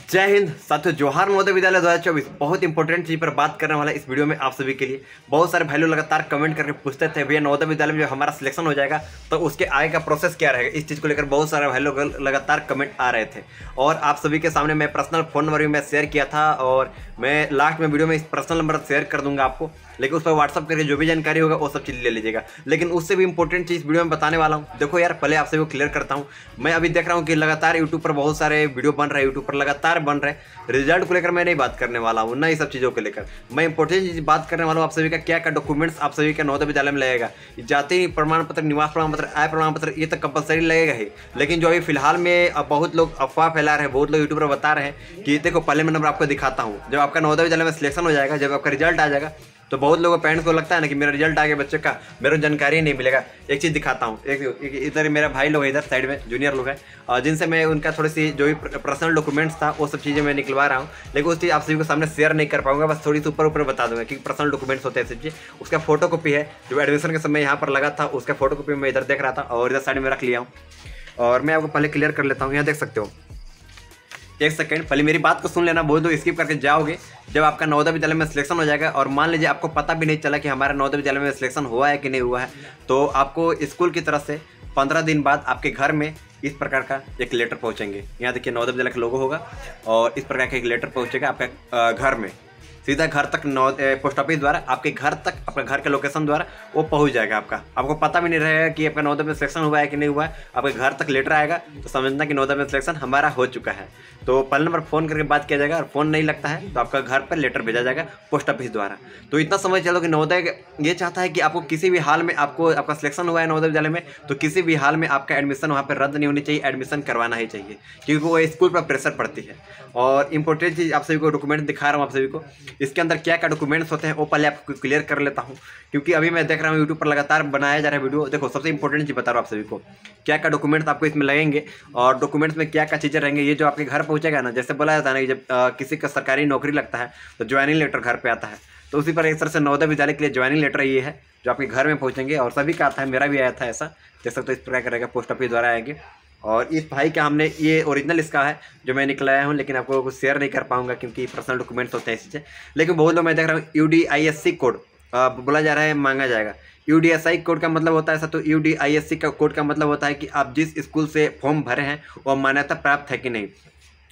जय हिंद साथियों, जोहार नवोदय विद्यालय 2024 बहुत इंपॉर्टेंट चीज़ पर बात करने वाला इस वीडियो में आप सभी के लिए। बहुत सारे भाई लोग लगातार कमेंट करके पूछते थे भैया नवोदय विद्यालय में जो हमारा सिलेक्शन हो जाएगा तो उसके आगे का प्रोसेस क्या रहेगा। इस चीज़ को लेकर बहुत सारे भाई लोग लगातार कमेंट आ रहे थे और आप सभी के सामने मैं पर्सनल फ़ोन नंबर भी मैं शेयर किया था और मैं लास्ट में वीडियो में इस पर्सनल नंबर शेयर कर दूंगा आपको, लेकिन उस पर व्हाट्सअप करके जो भी जानकारी होगा वो सब चीज़ ले लीजिएगा। लेकिन उससे भी इंपॉर्टेंट चीज़ वीडियो में बताने वाला हूँ। देखो यार, पहले आपसे वो क्लियर करता हूँ। मैं अभी देख रहा हूँ कि लगातार यूट्यूब पर बहुत सारे वीडियो बन रहे हैं, यूट्यूब पर लगातार बन रहे हैं। रिजल्ट को लेकर मैं नहीं बात करने वाला हूँ, ना ये सब चीज़ों को लेकर। मैं इंपॉर्टेंट चीज़ बात करने वाला हूँ आप सभी का क्या क्या डॉक्यूमेंट्स आप सभी का नवोदय विद्यालय में लगेगा। जाति प्रमाण पत्र, निवास प्रमाण पत्र, आय प्रमाण पत्र, ये तो कंपलसरी लगेगा ही। लेकिन जो अभी फिलहाल में बहुत लोग अफवाह फैला रहे हैं, बहुत लोग यूट्यूब पर बता रहे हैं कि देखो पहले मैं नंबर आपको दिखाता हूँ। जब आपका नवोदय विद्यालय में सिलेक्शन हो जाएगा, जब आपका रिजल्ट आ जाएगा, तो बहुत लोगों पेरेंट्स को लगता है ना कि मेरा रिजल्ट आ गया बच्चे का, मेरे को जानकारी नहीं मिलेगा। एक चीज़ दिखाता हूँ, एक इधर मेरा भाई लोग इधर साइड में जूनियर लोग हैं जिनसे मैं उनका थोड़ी सी जो भी पर्सनल डॉक्यूमेंट्स था वो सब चीज़ें मैं निकलवा रहा हूँ। लेकिन उस चीज़ आप सभी को सामने शेयर नहीं कर पाऊंगा, बस थोड़ी सी ऊपर ऊपर बता दूंगा कि पर्सनल डॉक्यूमेंट्स होते हैं सब चीज़। उसका फोटो कॉपी है जो एडमिशन के समय यहाँ पर लगा था, उसका फोटो कॉपी मैं इधर देख रहा था और इधर साइड में रख लिया हूँ। और मैं आपको पहले क्लियर कर लेता हूँ, यहाँ देख सकते हो। एक सेकंड पहले मेरी बात को सुन लेना, बहुत लोग स्किप करके जाओगे। जब आपका नवोदय विद्यालय में सिलेक्शन हो जाएगा और मान लीजिए आपको पता भी नहीं चला कि हमारा नवोदय विद्यालय में सिलेक्शन हुआ है कि नहीं हुआ है, तो आपको स्कूल की तरफ से 15 दिन बाद आपके घर में इस प्रकार का एक लेटर पहुंचेंगे। यहाँ देखिए नवोदय विद्यालय का लोगो होगा और इस प्रकार का एक लेटर पहुंचेगा आपका घर में, सीधा घर तक पोस्ट ऑफिस द्वारा आपके घर तक, आपका घर के लोकेशन द्वारा वो पहुंच जाएगा। आपको पता भी नहीं रहेगा कि आपका नवोदय में सिलेक्शन हुआ है कि नहीं हुआ है। आपके घर तक लेटर आएगा तो समझना कि नवोदय में सिलेक्शन हमारा हो चुका है। तो पहले नंबर फ़ोन करके बात किया जाएगा और फ़ोन नहीं लगता है तो आपका घर पर लेटर भेजा जाएगा पोस्ट ऑफिस द्वारा। तो इतना समझ चलो कि नवोदय ये चाहता है कि आपको किसी भी हाल में आपका सिलेक्शन हुआ है नवोदय विद्यालय में, तो किसी भी हाल में आपका एडमिशन वहाँ पर रद्द नहीं होनी चाहिए, एडमिशन करवाना ही चाहिए, क्योंकि वो स्कूल पर प्रेशर पड़ती है। और इंपॉर्टेंट चीज़ आप सभी को डॉक्यूमेंट दिखा रहा हूँ आप सभी को, इसके अंदर क्या क्या डॉक्यूमेंट्स होते हैं वो पहले आपको क्लियर कर लेता हूँ, क्योंकि अभी मैं देख रहा हूँ यूट्यूब पर लगातार बनाया जा रहा है वीडियो। देखो सबसे इंपॉर्टेंट चीज़ बता रहा हूँ आप सभी को क्या क्या डॉक्यूमेंट्स आपको इसमें लगेंगे और डॉक्यूमेंट्स में क्या क्या चीज़ें रहेंगे। ये जो आपके घर पहुँचेगा ना, जैसे बोला जाता है ना कि जब किसी का सरकारी नौकरी लगता है तो ज्वाइनिंग लेटर घर पर आता है, तो उसी पर एक तरह से नवोदय विद्यालय के लिए ज्वाइनिंग लेटर ये है जो आपके घर में पहुँचेंगे। और सभी का आता है, मेरा भी आया था ऐसा, देख सकते हो इस प्रकार करेगा, पोस्ट ऑफिस द्वारा आएंगे। और इस भाई का हमने ये ओरिजिनल इसका है जो मैं निकलाया हूँ, लेकिन आपको कुछ शेयर नहीं कर पाऊंगा क्योंकि पर्सनल डॉक्यूमेंट्स होते हैं इससे। लेकिन बहुत लोग मैं देख रहा हूँ UDISC कोड बोला जा रहा है, मांगा जाएगा। UDISC कोड का मतलब होता है ऐसा, तो UDISC का कोड का मतलब होता है कि आप जिस स्कूल से फॉर्म भरे हैं वह मान्यता प्राप्त है कि नहीं।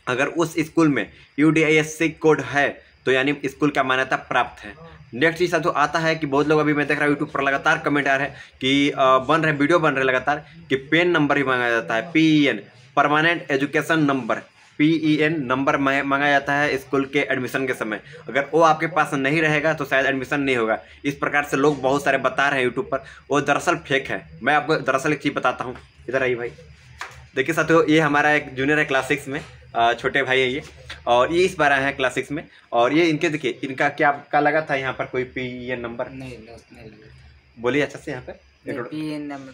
अगर उस स्कूल में UDISC कोड है तो यानी स्कूल का मान्यता प्राप्त है। नेक्स्ट चीज़ तो आता है कि बहुत लोग अभी मैं देख रहा हूँ यूट्यूब पर लगातार कमेंट आ रहे हैं कि बन रहे वीडियो बन रहे लगातार कि पेन नंबर ही मांगा जाता है, PEN permanent education number, PEN number मांगा जाता है स्कूल के एडमिशन के समय। अगर वो आपके पास नहीं रहेगा तो शायद एडमिशन नहीं होगा। इस प्रकार से लोग बहुत सारे बता रहे हैं यूट्यूब पर, वो दरअसल फेक है। मैं आपको दरअसल एक चीज़ बताता हूँ, इधर आइए भाई। देखिए साथियों, ये हमारा एक जूनियर है क्लास 6 में, छोटे भाई है ये, और ये इस बार आए हैं क्लास 6 में। और ये इनके देखिए, इनका क्या लगा था यहाँ पर कोई PEN नंबर? नहीं लगा। बोलिए अच्छा से यहाँ पर PEN नंबर।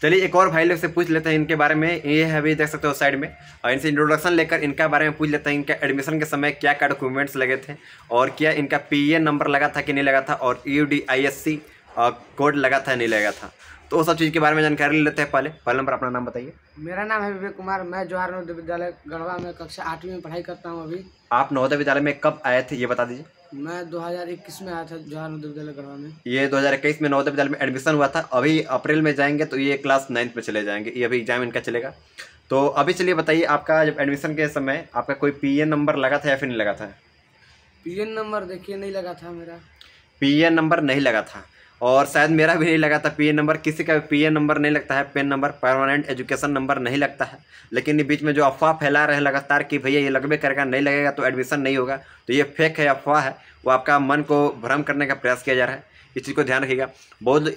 चलिए एक और भाई लोग से पूछ लेते हैं इनके बारे में। ये है अभी देख सकते हो साइड में, और इनसे इंट्रोडक्शन लेकर इनका बारे में पूछ लेते हैं। इनका एडमिशन के समय क्या क्या डॉक्यूमेंट्स लगे थे और क्या इनका PEN नंबर लगा था कि नहीं लगा था, और UDISC कोड लगा था नहीं लगा था, तो वो सब चीज़ के बारे में जानकारी ले लेते हैं। पहले नंबर अपना नाम बताइए। मेरा नाम है विवेक कुमार, मैं जोहार नवोदय विद्यालय गढ़वा में कक्षा 8वीं में पढ़ाई करता हूं। अभी आप नवोदय विद्यालय में कब आए थे ये बता दीजिए। मैं 2021 में आया था जोहार नवोदय विद्यालय गढ़वा में। ये 2021 में नवोदय विद्यालय में एडमिशन हुआ था। अभी अप्रैल में जाएंगे तो ये क्लास 9th में चले जाएंगे, ये अभी एग्जाम इनका चलेगा। तो अभी चलिए बताइए, आपका जब एडमिशन के समय आपका कोई PEN नंबर लगा था या फिर नहीं लगा था? PEN नंबर देखिए नहीं लगा था मेरा। PEN नंबर नहीं लगा था और शायद मेरा भी नहीं लगा था PEN नंबर। किसी का PEN नंबर नहीं लगता है, PAN number permanent education number नहीं लगता है। लेकिन ये बीच में जो अफवाह फैला रहे हैं लगातार कि भैया ये लगभग करेगा, नहीं लगेगा तो एडमिशन नहीं होगा, तो ये फेक है, अफवाह है। वो आपका मन को भ्रम करने का प्रयास किया जा रहा है, इस चीज़ को ध्यान रखिएगा। बहुत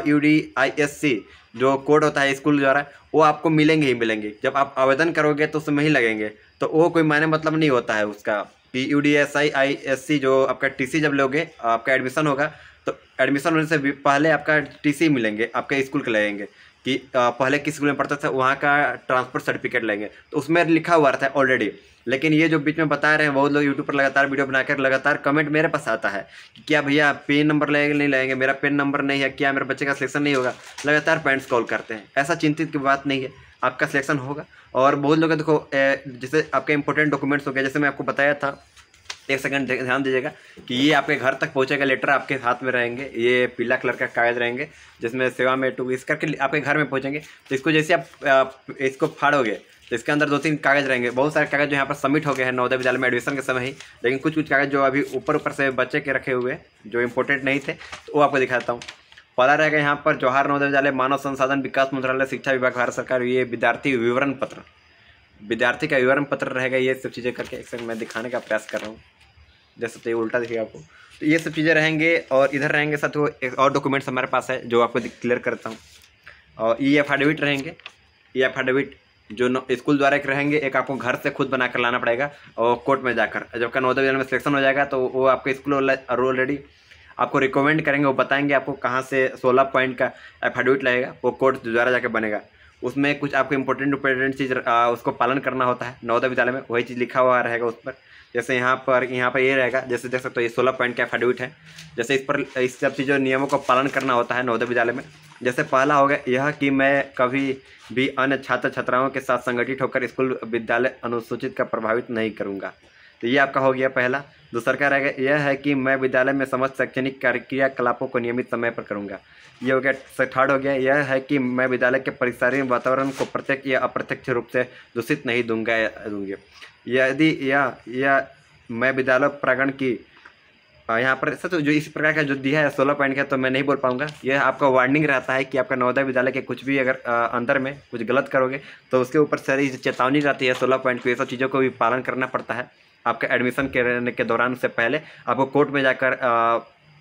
UDISC जो कोड होता है स्कूल द्वारा, वो आपको मिलेंगे ही मिलेंगे। जब आप आवेदन करोगे तो उसमें ही लगेंगे, तो वो कोई मायने मतलब नहीं होता है उसका कि UDISC जो आपका TC जब लोगे, आपका एडमिशन होगा तो एडमिशन होने से पहले आपका TC मिलेंगे, आपके स्कूल के लगेंगे कि पहले किस स्कूल में पढ़ता था वहाँ का ट्रांसफर सर्टिफिकेट लेंगे, तो उसमें लिखा हुआ रहता है ऑलरेडी। लेकिन ये जो बीच में बता रहे हैं बहुत लोग यूट्यूब पर लगातार वीडियो बनाकर लगातार कमेंट मेरे पास आता है कि क्या भैया PEN नंबर लगेगा नहीं लगेंगे, मेरा PEN नंबर नहीं है, क्या मेरे बच्चे का सिलेक्शन नहीं होगा, लगातार पेरेंट्स कॉल करते हैं। ऐसा चिंतित की बात नहीं है, आपका सिलेक्शन होगा। और बहुत लोग देखो जैसे आपके इंपॉर्टेंट डॉक्यूमेंट्स हो गए, जैसे मैं आपको बताया था, एक सेकंड ध्यान दीजिएगा कि ये आपके घर तक पहुंचेगा, लेटर आपके हाथ में रहेंगे, ये पीला कलर का कागज रहेंगे जिसमें सेवा में टू इस करके आपके घर में पहुंचेंगे। तो इसको जैसे आप इसको फाड़ोगे तो इसके अंदर 2-3 कागज रहेंगे, बहुत सारे कागज जो यहाँ पर सबमिट हो गए हैं नवोदय विद्यालय में एडमिशन के समय ही, लेकिन कुछ कागज जो अभी ऊपर से बच्चे के रखे हुए जो इंपॉर्टेंट नहीं थे, तो वो आपको दिखाता हूँ। पहला रहेगा यहाँ पर जवाहर नवोदय विद्यालय मानव संसाधन विकास मंत्रालय शिक्षा विभाग भारत सरकार, ये विद्यार्थी विवरण पत्र, विद्यार्थी का विवरण पत्र रहेगा। ये सब चीज़ें करके एक सेकंड मैं दिखाने का प्रयास कर रहा हूँ, जैसे तो ये उल्टा दिखेगा आपको। तो ये सब चीज़ें रहेंगे और इधर रहेंगे साथ वो एक और डॉक्यूमेंट्स हमारे पास है जो आपको क्लियर करता हूँ। और ये एफिडेविट रहेंगे, ये एफिडेविट जो स्कूल द्वारा एक रहेंगे, एक आपको घर से खुद बना कर लाना पड़ेगा और कोर्ट में जाकर। जब का नवोदय विद्यालय में सिलेक्शन हो जाएगा तो वो आपके स्कूल ऑलरेडी आपको रिकमेंड करेंगे, वो बताएंगे आपको कहाँ से 16 पॉइंट का एफिडेविट लगेगा, वो कोर्ट द्वारा जाकर बनेगा। उसमें कुछ आपको इंपॉर्टेंट चीज़ उसको पालन करना होता है नवोदय विद्यालय में, वही चीज़ लिखा हुआ रहेगा उस पर। जैसे यहाँ पर ये रहेगा, जैसे देख सकते हो ये 16 पॉइंट का एफिडेविट है। जैसे इस पर इस सब चीज़ों नियमों को पालन करना होता है नवोदय विद्यालय में। जैसे पहला हो गया यह कि मैं कभी भी अन्य छात्र छात्राओं के साथ संगठित होकर स्कूल विद्यालय अनुसूचित का प्रभावित नहीं करूँगा, तो ये आपका हो गया पहला। दूसरा क्या रहेगा, यह है कि मैं विद्यालय में समस्त शैक्षणिक क्रियाकलापों को नियमित समय पर करूँगा, ये हो गया। थर्ड हो गया, यह है कि मैं विद्यालय के परिसरीय वातावरण को प्रत्यक्ष या अप्रत्यक्ष रूप से दूषित नहीं दूंगी। यदि यह मैं विद्यालय प्रांगण की यहाँ पर सर तो जो इस प्रकार का जो दिया है 16 पॉइंट का, तो मैं नहीं बोल पाऊंगा। यह आपका वार्निंग रहता है कि आपका नवोदय विद्यालय के कुछ भी अगर अंदर में कुछ गलत करोगे तो उसके ऊपर सारी चेतावनी रहती है 16 पॉइंट को। ये सब चीज़ों को भी पालन करना पड़ता है आपका एडमिशन के दौरान। उससे पहले आपको कोर्ट में जाकर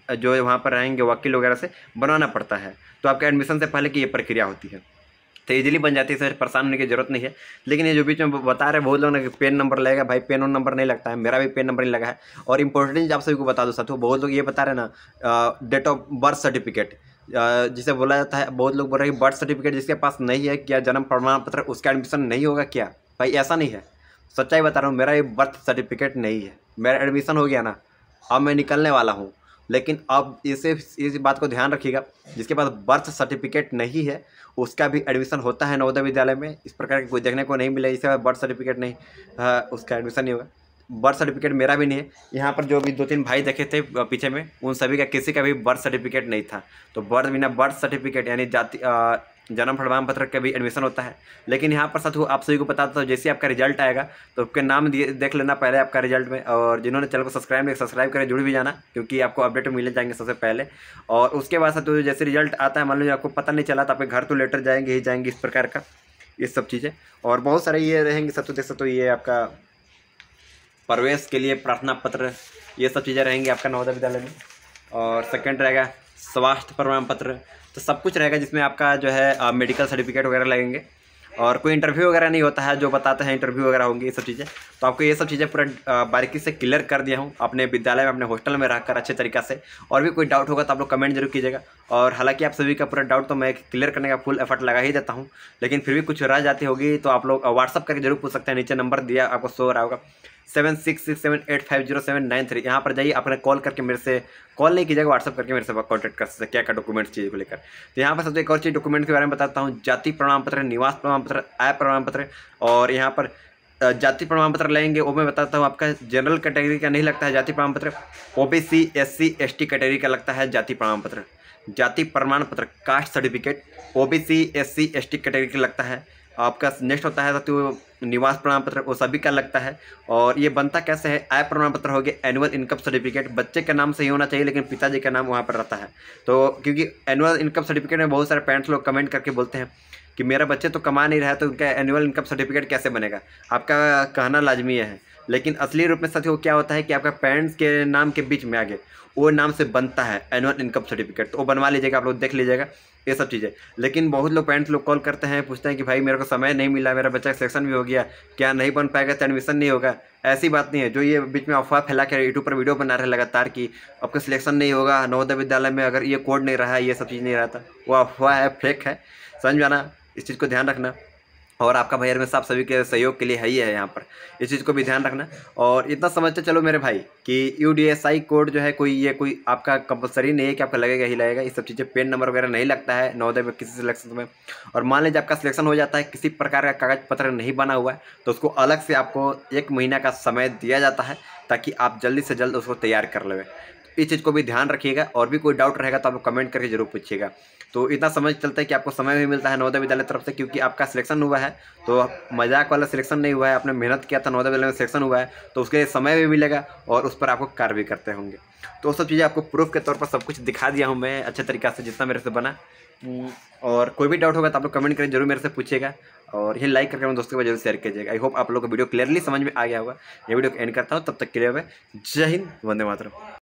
जो वहाँ पर रहेंगे वकील वगैरह से बनवाना पड़ता है, तो आपके एडमिशन से पहले की ये प्रक्रिया होती है, तो इजीली बन जाती है, सर परेशान होने की जरूरत नहीं है। लेकिन ये जो बीच में बता रहे बहुत लोग ना कि पेन नंबर लगेगा, भाई पेन और नंबर नहीं लगता है, मेरा भी पेन नंबर नहीं लगा है। और इंपॉर्टेंट चीज़ आप सभी को बता दो साथियों, बहुत लोग ये बता रहे ना डेट ऑफ बर्थ सर्टिफिकेट जिसे बोला जाता है, बहुत लोग बोल रहे हैं बर्थ सर्टिफिकेट जिसके पास नहीं है क्या जन्म प्रमाण पत्र उसका एडमिशन नहीं होगा क्या? भाई ऐसा नहीं है, सच्चाई बता रहा हूँ, मेरा ये बर्थ सर्टिफिकेट नहीं है, मेरा एडमिशन हो गया ना, अब मैं निकलने वाला हूँ। लेकिन अब इस बात को ध्यान रखिएगा, जिसके पास बर्थ सर्टिफिकेट नहीं है उसका भी एडमिशन होता है नवोदय विद्यालय में। इस प्रकार के कोई देखने को नहीं मिले जिसके पास बर्थ सर्टिफिकेट नहीं, उसका एडमिशन नहीं होगा। बर्थ सर्टिफिकेट मेरा भी नहीं है। यहाँ पर जो भी 2-3 भाई देखे थे पीछे में, उन सभी का किसी का भी बर्थ सर्टिफिकेट नहीं था। तो बिना बर्थ सर्टिफिकेट यानी जाति जन्म प्रमाण पत्र का भी एडमिशन होता है। लेकिन यहाँ पर साथ आप सभी को बताता हूँ, जैसे आपका रिजल्ट आएगा तो आपके नाम देख लेना पहले आपका रिजल्ट में, और जिन्होंने चैनल को सब्सक्राइब करें जुड़ भी जाना, क्योंकि आपको अपडेट मिल जाएंगे सबसे पहले। और उसके बाद साथ जैसे रिजल्ट आता है, मान लीजिए आपको पता नहीं चला तो आपके घर तो लेटर जाएंगे ही जाएंगे, इस प्रकार का ये सब चीज़ें। और बहुत सारे ये रहेंगे साथ, देख सकते हो ये आपका प्रवेश के लिए प्रार्थना पत्र, ये सब चीज़ें रहेंगी आपका नवोदय विद्यालय में। और सेकंड रहेगा स्वास्थ्य प्रमाण पत्र, तो सब कुछ रहेगा जिसमें आपका जो है मेडिकल सर्टिफिकेट वगैरह लगेंगे। और कोई इंटरव्यू वगैरह नहीं होता है, जो बताते हैं इंटरव्यू वगैरह होंगी ये सब चीज़ें। तो आपको ये सब चीज़ें पूरा बारीकी से क्लियर कर दिया हूँ अपने विद्यालय में, अपने हॉस्टल में रहकर अच्छे तरीक़ा से। और भी कोई डाउट होगा तो आप लोग कमेंट जरूर कीजिएगा। और हालांकि आप सभी का पूरा डाउट तो मैं क्लियर करने का फुल एफर्ट लगा ही देता हूँ, लेकिन फिर भी कुछ रह जाती होगी तो आप लोग व्हाट्सअप करके जरूर पूछ सकते हैं। नीचे नंबर दिया आपको शो हो रहा होगा 7667850793, यहाँ पर जाइए, आपने कॉल करके मेरे से कॉल नहीं कीजिएगा, व्हाट्सअप करके मेरे से कॉन्टैक्ट कर सकते क्या डॉक्यूमेंट्स चीज़ को लेकर। तो यहाँ पर सबसे एक और चीज़ डॉक्यूमेंट के बारे में बताता हूँ, जाति प्रमाण पत्र, निवास प्रमाण पत्र, आय प्रमाण पत्र। और यहाँ पर जाति प्रमाण पत्र लेंगे वो मैं बताता हूँ, आपका जनरल कैटेगरी का नहीं लगता है जाति प्रमाण पत्र, OBC SC ST कैटेगरी का लगता है जाति प्रमाण पत्र। जाति प्रमाण पत्र caste certificate OBC SC ST category का लगता है आपका। नेक्स्ट होता है तो निवास प्रमाण पत्र, वो सभी का लगता है। और ये बनता कैसे है, आय प्रमाण पत्र हो गया, एनुअल इनकम सर्टिफिकेट, बच्चे का नाम सही होना चाहिए लेकिन पिताजी का नाम वहाँ पर रहता है। तो क्योंकि एनुअल इनकम सर्टिफिकेट में बहुत सारे पेरेंट्स लोग कमेंट करके बोलते हैं कि मेरा बच्चे तो कमा नहीं रहा है तो उनका एनुअल इनकम सर्टिफिकेट कैसे बनेगा, आपका कहना लाजमी है। लेकिन असली रूप में साथियों क्या होता है कि आपका पेरेंट्स के नाम के बीच में आगे वो नाम से बनता है एनुअल इनकम सर्टिफिकेट, तो वो बनवा लीजिएगा, आप लोग देख लीजिएगा ये सब चीज़ें। लेकिन बहुत लोग पेरेंट्स लोग कॉल करते हैं, पूछते हैं कि भाई मेरे को समय नहीं मिला, मेरा बच्चा का सिलेक्शन भी हो गया, क्या नहीं बन पाएगा तो एडमिशन नहीं होगा। ऐसी बात नहीं है, जो ये बीच में अफवाह फैला के यूट्यूब पर वीडियो बना रहे लगातार कि आपका सिलेक्शन नहीं होगा नवोदय विद्यालय में अगर ये कोड नहीं रहा है, ये सब चीज़ नहीं रहता, वो अफवाह है, फेक है, समझ में आना, इस चीज़ को ध्यान रखना। और आपका भैया में आप सभी के सहयोग के लिए है ही है यहाँ पर। इस चीज़ को भी ध्यान रखना। और इतना समझते चलो मेरे भाई कि UDSI कोड जो है कोई आपका कंपलसरी नहीं है कि आपका लगेगा ही लगेगा। ये सब चीज़ें पेन नंबर वगैरह नहीं लगता है नवोदय में किसी सिलेक्शन में। और मान लीजिए आपका सिलेक्शन हो जाता है, किसी प्रकार का कागज पत्र नहीं बना हुआ है, तो उसको अलग से आपको 1 महीना का समय दिया जाता है ताकि आप जल्दी से जल्द उसको तैयार कर लें। इस चीज़ को भी ध्यान रखिएगा। और भी कोई डाउट रहेगा तो आप कमेंट करके जरूर पूछिएगा। तो इतना समझ चलता है कि आपको समय भी मिलता है नवोदय विद्यालय तरफ से, क्योंकि आपका सिलेक्शन हुआ है तो मजाक वाला सिलेक्शन नहीं हुआ है, आपने मेहनत किया था, नवोदय विद्यालय में सिलेक्शन हुआ है तो उसके लिए समय भी मिलेगा और उस पर आपको कार्य भी करते होंगे। तो सब चीज़ें आपको प्रूफ के तौर पर सब कुछ दिखा दिया हूँ मैं अच्छे तरीक़े से जितना मेरे से बना। और कोई भी डाउट होगा तो आप लोग कमेंट करें, जरूर मेरे से पूछिएगा। और ये लाइक करके अपने दोस्तों के पास जरूर शेयर कीजिएगा। आई होप आप लोगों को वीडियो क्लियरली समझ में आ गया होगा। ये वीडियो को एंड करता हूँ, तब तक के लिए जय हिंद, वंदे मातरम।